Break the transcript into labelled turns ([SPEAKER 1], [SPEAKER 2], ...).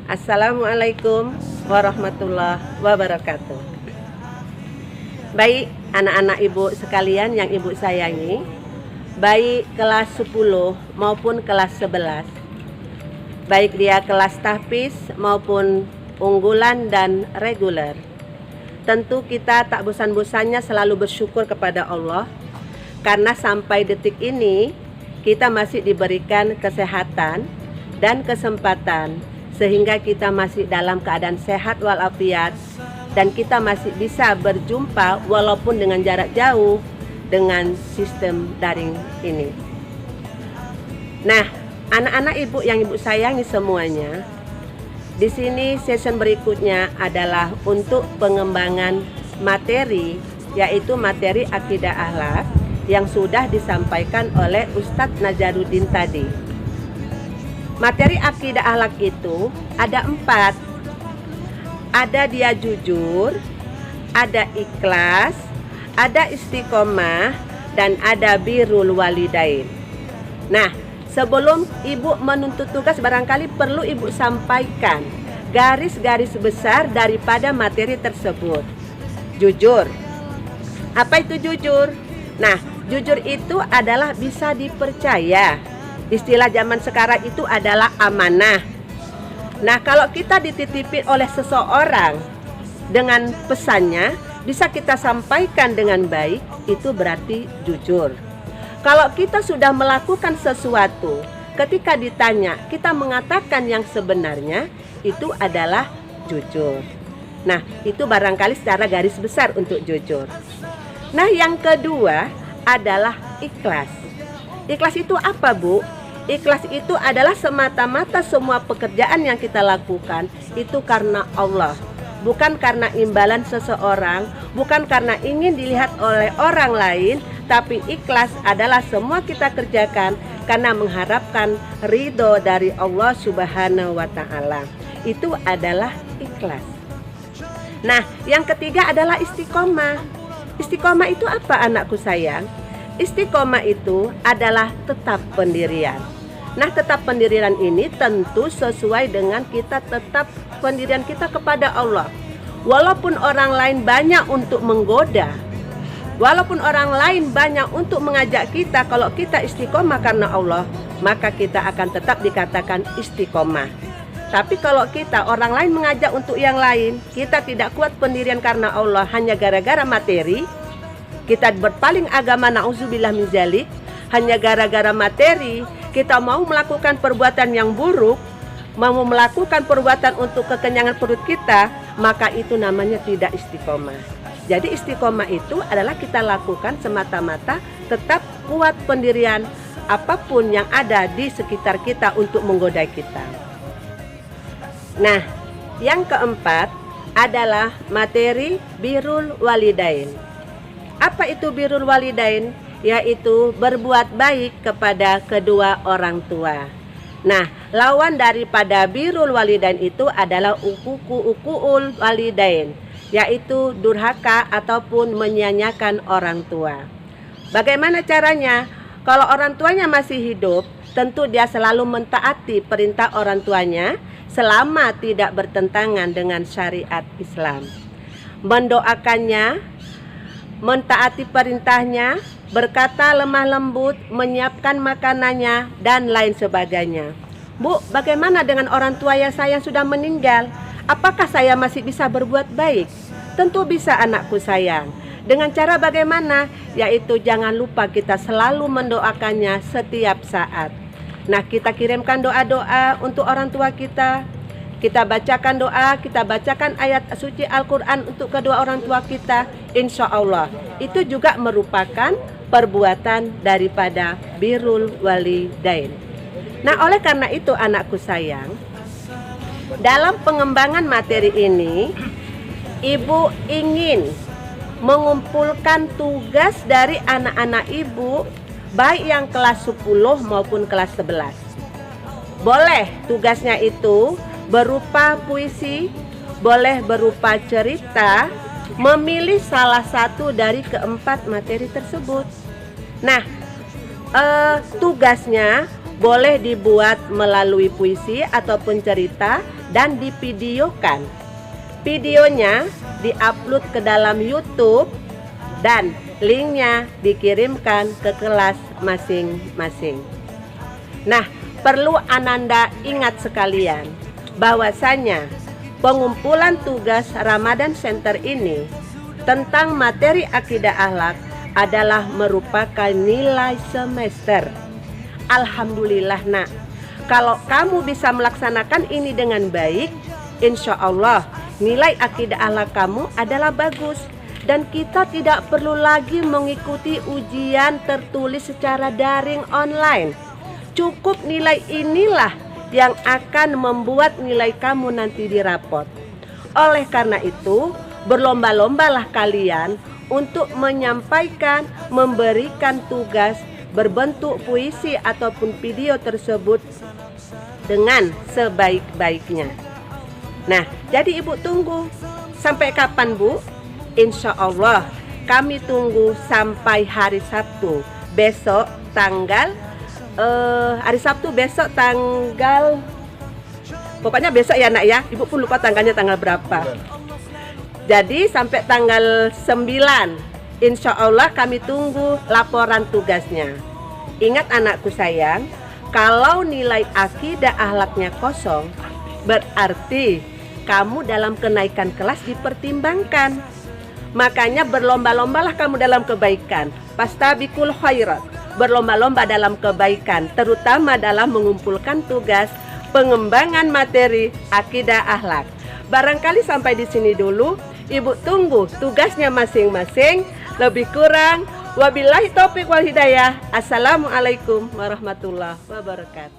[SPEAKER 1] Assalamualaikum warahmatullahi wabarakatuh. Baik anak-anak ibu sekalian yang ibu sayangi, baik kelas 10 maupun kelas 11, baik dia kelas tahfiz maupun unggulan dan reguler, tentu kita tak bosan-bosannya selalu bersyukur kepada Allah karena sampai detik ini kita masih diberikan kesehatan dan kesempatan sehingga kita masih dalam keadaan sehat walafiat dan kita masih bisa berjumpa walaupun dengan jarak jauh dengan sistem daring ini. Nah, anak-anak ibu yang ibu sayangi semuanya, di sini session berikutnya adalah untuk pengembangan materi, yaitu materi akidah akhlak yang sudah disampaikan oleh Ustadz Nazaruddin tadi. Materi akidah akhlak itu ada 4. Ada dia jujur, ada ikhlas, ada istiqomah, dan ada birrul walidain. Nah, sebelum ibu menuntut tugas barangkali perlu ibu sampaikan garis-garis besar daripada materi tersebut. Jujur. Apa itu jujur? Nah, jujur itu adalah bisa dipercaya. Istilah zaman sekarang itu adalah amanah. Nah, kalau kita dititipin oleh seseorang dengan pesannya bisa kita sampaikan dengan baik, itu berarti jujur. Kalau kita sudah melakukan sesuatu, ketika ditanya kita mengatakan yang sebenarnya, itu adalah jujur. Nah, itu barangkali secara garis besar untuk jujur. Nah, yang kedua adalah ikhlas. Ikhlas itu apa, Bu? Ikhlas itu adalah semata-mata semua pekerjaan yang kita lakukan itu karena Allah, bukan karena imbalan seseorang, bukan karena ingin dilihat oleh orang lain, tapi ikhlas adalah semua kita kerjakan karena mengharapkan ridho dari Allah Subhanahu wa Ta'ala. Itu adalah ikhlas. Nah, yang ketiga adalah istiqomah. Istiqomah itu apa, anakku sayang? Istiqomah itu adalah tetap pendirian. Nah, tetap pendirian ini tentu sesuai dengan kita tetap pendirian kita kepada Allah. Walaupun orang lain banyak untuk menggoda, walaupun orang lain banyak untuk mengajak kita, kalau kita istiqomah karena Allah, maka kita akan tetap dikatakan istiqomah. Tapi kalau kita orang lain mengajak untuk yang lain, kita tidak kuat pendirian karena Allah hanya gara-gara materi, kita berpaling agama, na'udzubillah min dzalik, hanya gara-gara materi, kita mau melakukan perbuatan yang buruk, mau melakukan perbuatan untuk kekenyangan perut kita, maka itu namanya tidak istiqomah. Jadi istiqomah itu adalah kita lakukan semata-mata tetap kuat pendirian apapun yang ada di sekitar kita untuk menggoda kita. Nah, yang keempat adalah materi birrul walidain. Apa itu birrul walidain? Yaitu berbuat baik kepada kedua orang tua. Nah, lawan daripada birrul walidain itu adalah ukuul walidain, yaitu durhaka ataupun menyia-nyiakan orang tua. Bagaimana caranya? Kalau orang tuanya masih hidup, tentu dia selalu mentaati perintah orang tuanya selama tidak bertentangan dengan syariat Islam. Mendoakannya, mentaati perintahnya, berkata lemah lembut, menyiapkan makanannya, dan lain sebagainya. Bu, bagaimana dengan orang tua yang saya sudah meninggal? Apakah saya masih bisa berbuat baik? Tentu bisa, anakku sayang. Dengan cara bagaimana? Yaitu jangan lupa kita selalu mendoakannya setiap saat. Nah, kita kirimkan doa-doa untuk orang tua kita. Kita bacakan doa, kita bacakan ayat suci Al-Quran untuk kedua orang tua kita. Insya Allah, itu juga merupakan perbuatan daripada birrul walidain. Nah, oleh karena itu anakku sayang, dalam pengembangan materi ini, ibu ingin mengumpulkan tugas dari anak-anak ibu, baik yang kelas 10 maupun kelas 11. Boleh tugasnya itu berupa puisi, boleh berupa cerita, memilih salah satu dari keempat materi tersebut. Nah, tugasnya boleh dibuat melalui puisi ataupun cerita dan divideokan. Videonya diupload ke dalam YouTube dan linknya dikirimkan ke kelas masing-masing. Nah, perlu Ananda ingat sekalian bahwasanya pengumpulan tugas Ramadan Center ini tentang materi akidah akhlak adalah merupakan nilai semester. Alhamdulillah nak, kalau kamu bisa melaksanakan ini dengan baik, insya Allah nilai akidah akhlak kamu adalah bagus. Dan kita tidak perlu lagi mengikuti ujian tertulis secara daring online. Cukup nilai inilah yang akan membuat nilai kamu nanti di rapot. Oleh karena itu, berlomba-lombalah kalian untuk menyampaikan, memberikan tugas berbentuk puisi ataupun video tersebut dengan sebaik-baiknya. Nah, jadi Ibu tunggu. Sampai kapan, Bu? Insya Allah kami tunggu sampai hari Sabtu besok tanggal pokoknya besok ya nak ya. Ibu pun lupa tanggalnya tanggal berapa. Jadi sampai tanggal 9 insya Allah kami tunggu laporan tugasnya. Ingat anakku sayang, kalau nilai akidah akhlaknya kosong, berarti kamu dalam kenaikan kelas dipertimbangkan. Makanya berlomba-lombalah kamu dalam kebaikan. Fastabiqul khairat. Berlomba-lomba dalam kebaikan, terutama dalam mengumpulkan tugas pengembangan materi akidah akhlak. Barangkali sampai di sini dulu. Ibu tunggu tugasnya masing-masing. Lebih kurang wabillahi taufiq wal hidayah. Assalamualaikum warahmatullahi wabarakatuh.